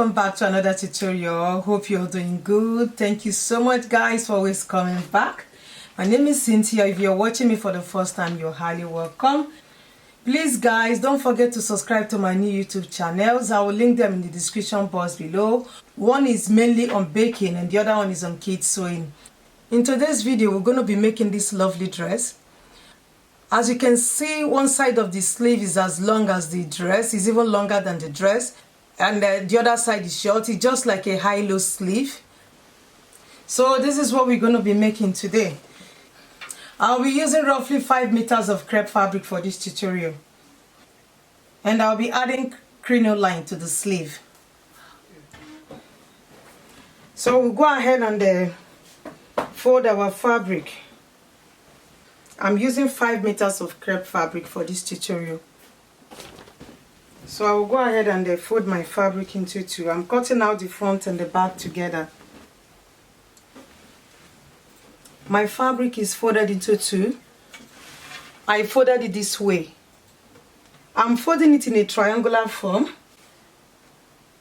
welcome back to another tutorial. Hope you're doing good. Thank you so much guys for always coming back. My name is Cynthia. If you're watching me for the first time, you're highly welcome. Please guys, don't forget to subscribe to my new YouTube channels. I will link them in the description box below. One is mainly on baking and the other one is on kids sewing. In today's video, we're going to be making this lovely dress. As you can see, one side of the sleeve is as long as the dress, is even longer than the dress, and the other side is short. It's just like a high-low sleeve. So this is what we're going to be making today. I'll be using roughly 5 meters of crepe fabric for this tutorial, and I'll be adding crinoline to the sleeve. So we'll go ahead and fold our fabric. I'm using 5 meters of crepe fabric for this tutorial. So I will go ahead and fold my fabric into two. I'm cutting out the front and the back together. My fabric is folded into two. I folded it this way. I'm folding it in a triangular form.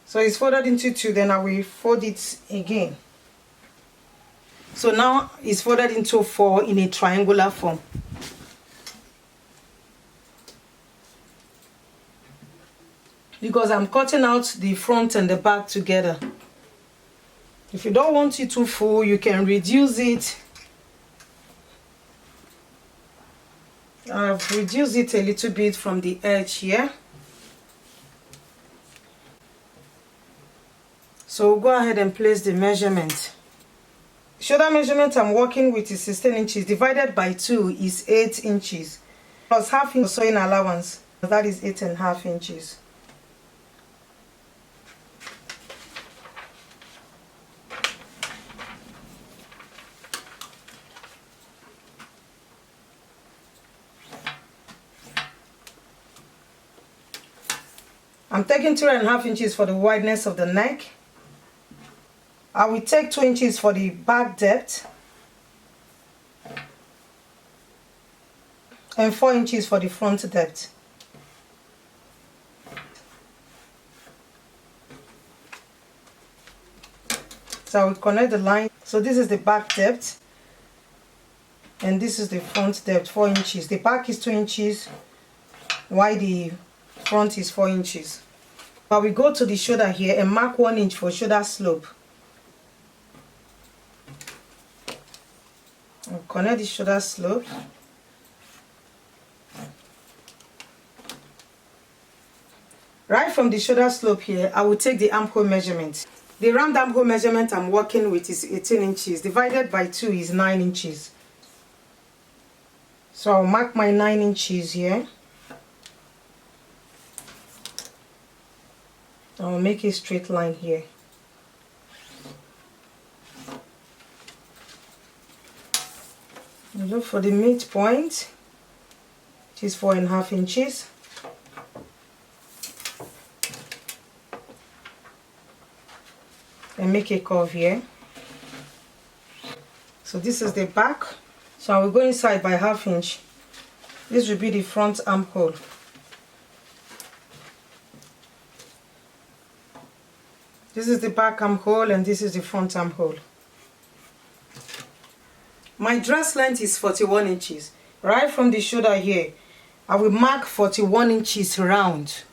So it's folded into two, then I will fold it again. So now it's folded into four in a triangular form. Because I'm cutting out the front and the back together. If you don't want it too full, you can reduce it. I've reduced it a little bit from the edge here. So we'll go ahead and place the measurement. Shoulder measurement I'm working with is 16 inches. Divided by 2 is 8 inches. Plus half inch sewing allowance. That is 8.5 inches. I'm taking 2.5 inches for the wideness of the neck. I will take 2 inches for the back depth and 4 inches for the front depth. So I will connect the line. So this is the back depth and this is the front depth, 4 inches. The back is 2 inches while the front is 4 inches. I will go to the shoulder here and mark 1 inch for shoulder slope. I'll connect the shoulder slope. Right from the shoulder slope here, I will take the armhole measurement. The round armhole measurement I'm working with is 18 inches. Divided by 2 is 9 inches. So I'll mark my 9 inches here. I'll make a straight line here. Look for the midpoint, which is 4.5 inches. And make a curve here. So this is the back. So I will go inside by 1/2 inch. This will be the front armhole. This is the back armhole and this is the front armhole. My dress length is 41 inches. Right from the shoulder here, I will mark 41 inches round.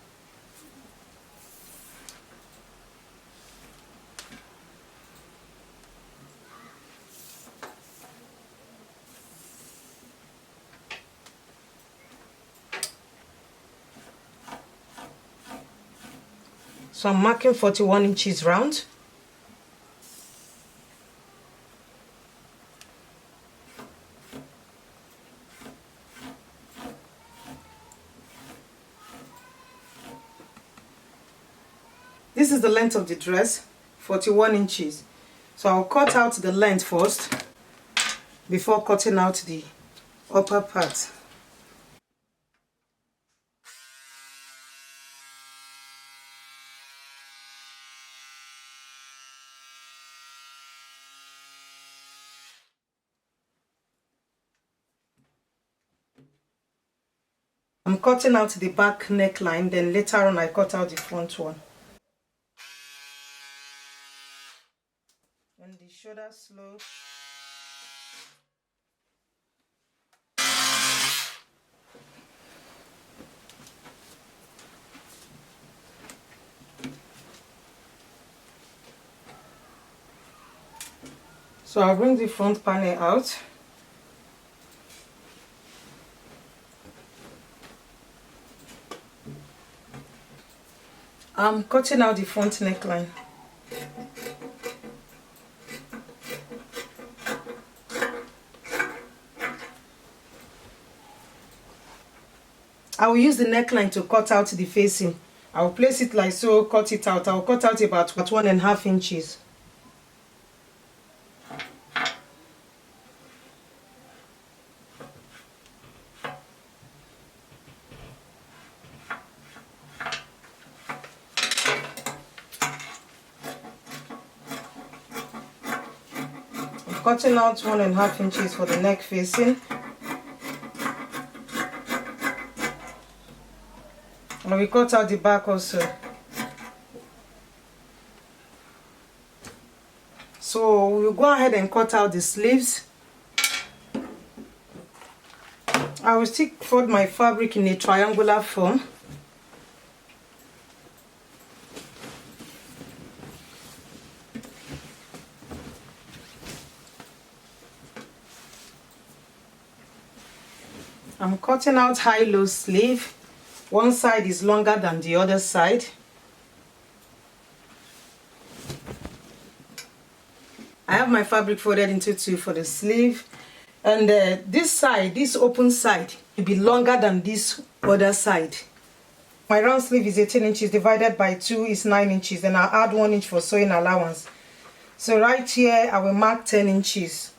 So I'm marking 41 inches round. This is the length of the dress, 41 inches. So I'll cut out the length first before cutting out the upper part. I'm cutting out the back neckline, then later on I cut out the front one. and the shoulder slope. So I'll bring the front panel out. I'm cutting out the front neckline. I will use the neckline to cut out the facing. I will place it like so, cut it out. I will cut out about 1.5 inches. I'm cutting out 1.5 inches for the neck facing. And we cut out the back also. So we'll go ahead and cut out the sleeves. I will still fold my fabric in a triangular form. I'm cutting out high-low sleeve. One side is longer than the other side. I have my fabric folded into two for the sleeve. And this side, this open side, will be longer than this other side. My round sleeve is 18 inches divided by 2 is 9 inches. Then I'll add 1 inch for sewing allowance. So right here, I will mark 10 inches.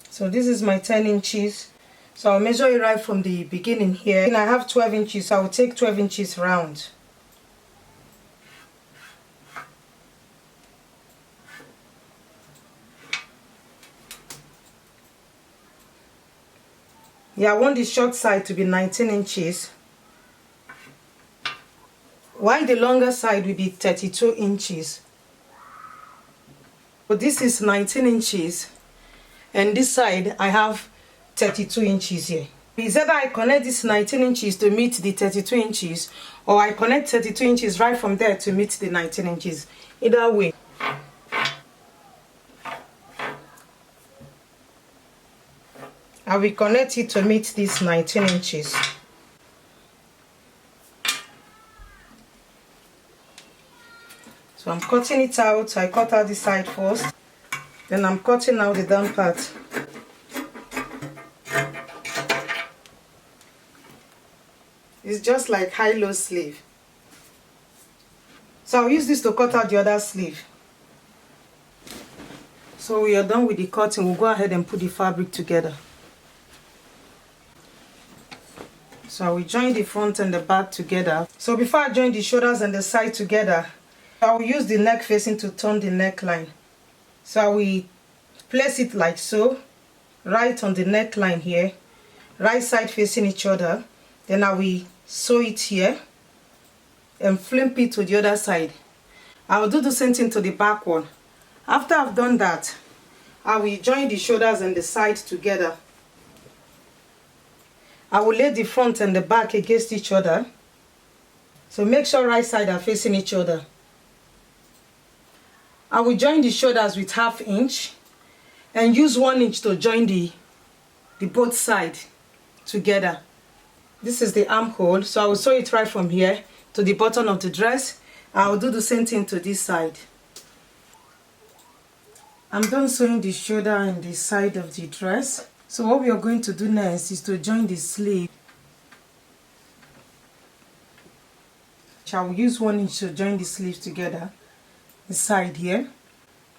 So this is my 10 inches. So I'll measure it right from the beginning here. And I have 12 inches, so I will take 12 inches round. Yeah, I want the short side to be 19 inches. While the longer side will be 32 inches. But this is 19 inches. And this side, I have 32 inches here. It's either I connect this 19 inches to meet the 32 inches, or I connect 32 inches right from there to meet the 19 inches. Either way. I will connect it to meet this 19 inches. So I'm cutting it out. I cut out the side first. Then I'm cutting out the down part. It's just like high-low sleeve. So I'll use this to cut out the other sleeve. So we are done with the cutting. We'll go ahead and put the fabric together. So I will join the front and the back together. So before I join the shoulders and the side together, I will use the neck facing to turn the neckline. So I will place it like so, right on the neckline here, right side facing each other. Then I will sew it here and flip it to the other side. I will do the same thing to the back one. After I've done that, I will join the shoulders and the side together. I will lay the front and the back against each other. So make sure right side are facing each other. I will join the shoulders with 1/2 inch and use 1 inch to join the both sides together. This is the armhole, so I will sew it right from here to the bottom of the dress. I will do the same thing to this side. I'm done sewing the shoulder and the side of the dress. So what we are going to do next is to join the sleeve. I will use 1 inch to join the sleeves together. The side here,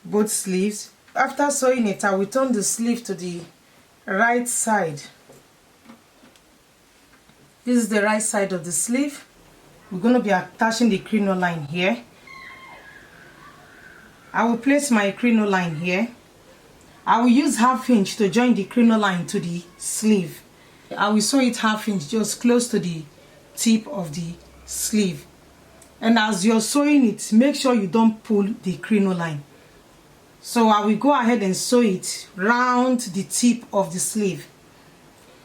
both sleeves. After sewing it, I will turn the sleeve to the right side. This is the right side of the sleeve. We're going to be attaching the crinoline here. I will place my crinoline here. I will use 1/2 inch to join the crinoline to the sleeve. I will sew it 1/2 inch just close to the tip of the sleeve. And as you're sewing it, make sure you don't pull the crinoline. So I will go ahead and sew it round the tip of the sleeve.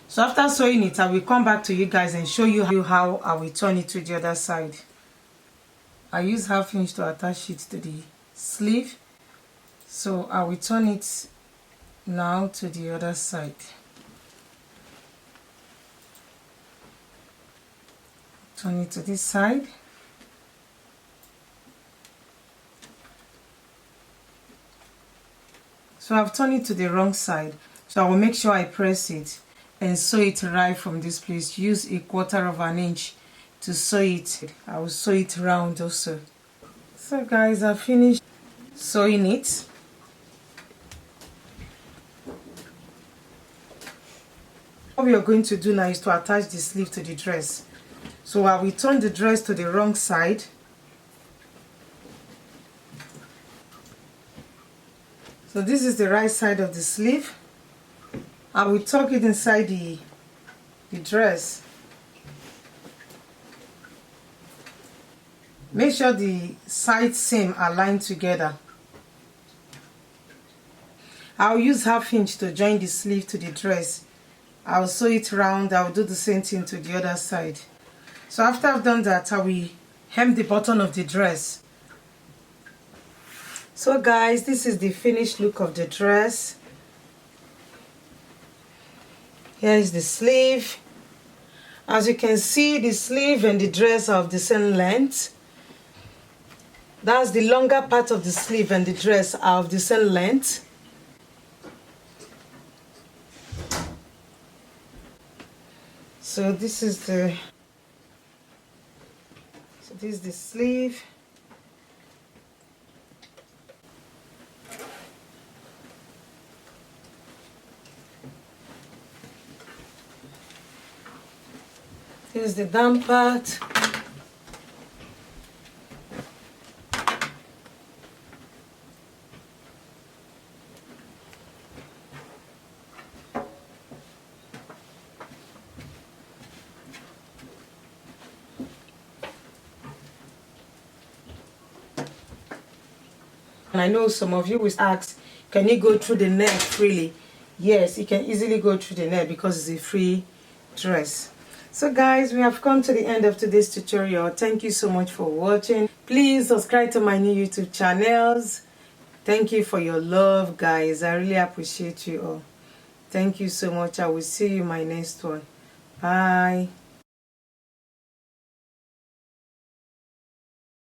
So after sewing it, I will come back to you guys and show you how I will turn it to the other side. I use half inch to attach it to the sleeve. So I will turn it now to the other side. Turn it to this side. So I've turned it to the wrong side. So I will make sure I press it and sew it right from this place. Use 1/4 of an inch to sew it. I will sew it round also. So guys, I finished sewing it. What we are going to do now is to attach the sleeve to the dress. So I will turn the dress to the wrong side. So this is the right side of the sleeve. I will tuck it inside the dress. Make sure the side seam align together. I'll use half inch to join the sleeve to the dress. I'll sew it round. I'll do the same thing to the other side. So after I've done that, I will hem the bottom of the dress. So guys, this is the finished look of the dress. Here is the sleeve. As you can see, the sleeve and the dress are of the same length. That's the longer part of the sleeve and the dress are of the same length. So this is the sleeve. Here's the down part. And I know some of you will ask, can you go through the neck freely? Yes, you can easily go through the neck because it's a free dress. So guys, we have come to the end of today's tutorial. Thank you so much for watching. Please subscribe to my new YouTube channels. Thank you for your love, guys. I really appreciate you all. Thank you so much. I will see you in my next one. Bye.